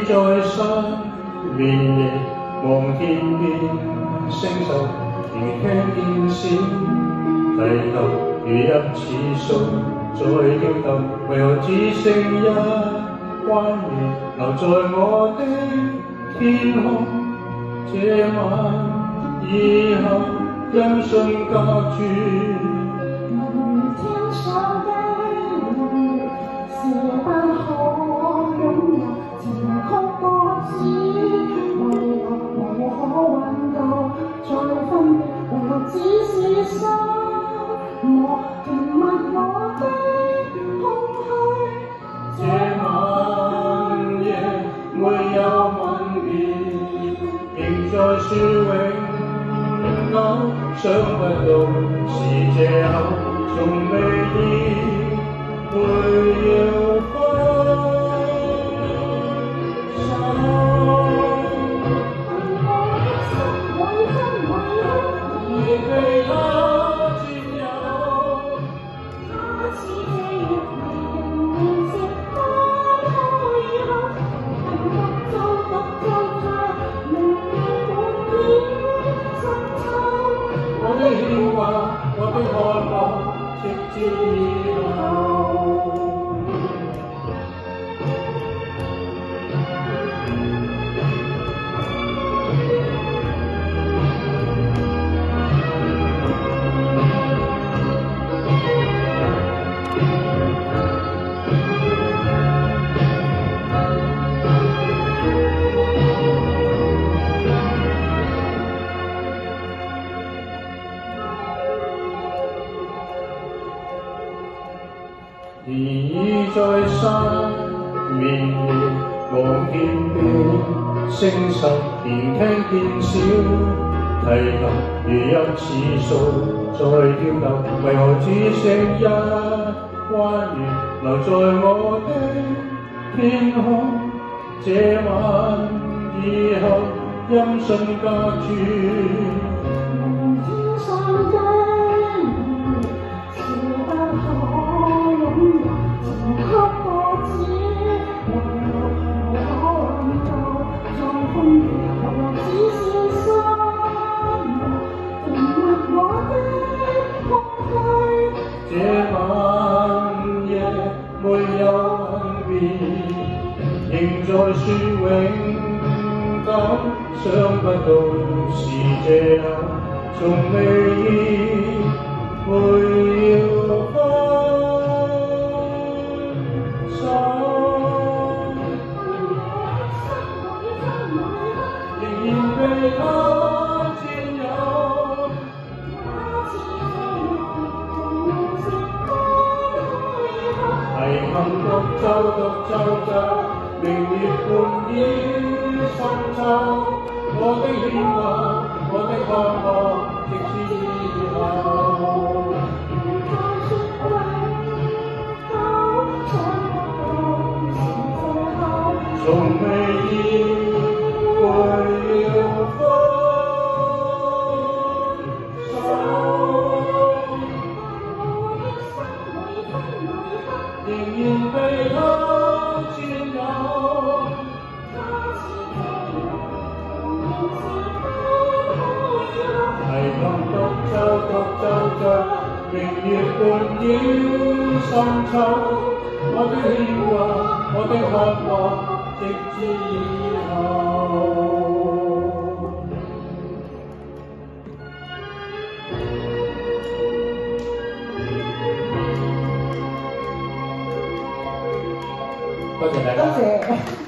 在失眠夜望天邊星宿，仍聽見小提琴如一次數在跳動，為何只剩一彎月留在我的天空？這晚以後音訊隔絕。天上的月是不可擁有，情曲多子，為何無可揾到再分別？為何只是心魔填密我的空虛？這晚夜沒有吻別，仍在說永久，想不到是藉口，從未意會要分手。已被他佔有，他似這月明仍是不開口，獨奏明月滿面深秋。我的牽掛，我的渴望，直至以後。而已在失眠夜望天邊星宿，仍聽見小提琴如一次數在跳動，為何只剩一彎月留在我的天空？這晚以後音訊隔絕。天上的月是不可擁有，情曲多子，為何無可揾到再分別？為何只是心魔填密我的空虛？這晚夜沒有吻別，仍在說永久，想不到是藉口，從未意會要分手。仍然被他佔有，遺憾獨奏着明月半倚深秋。我的牽掛，我的渴望，直至以後。從未意會要分手，仍然被他佔有。遺憾獨奏着明月半倚深秋。我的牽掛，我的渴望，直至以後。多謝大家。多謝。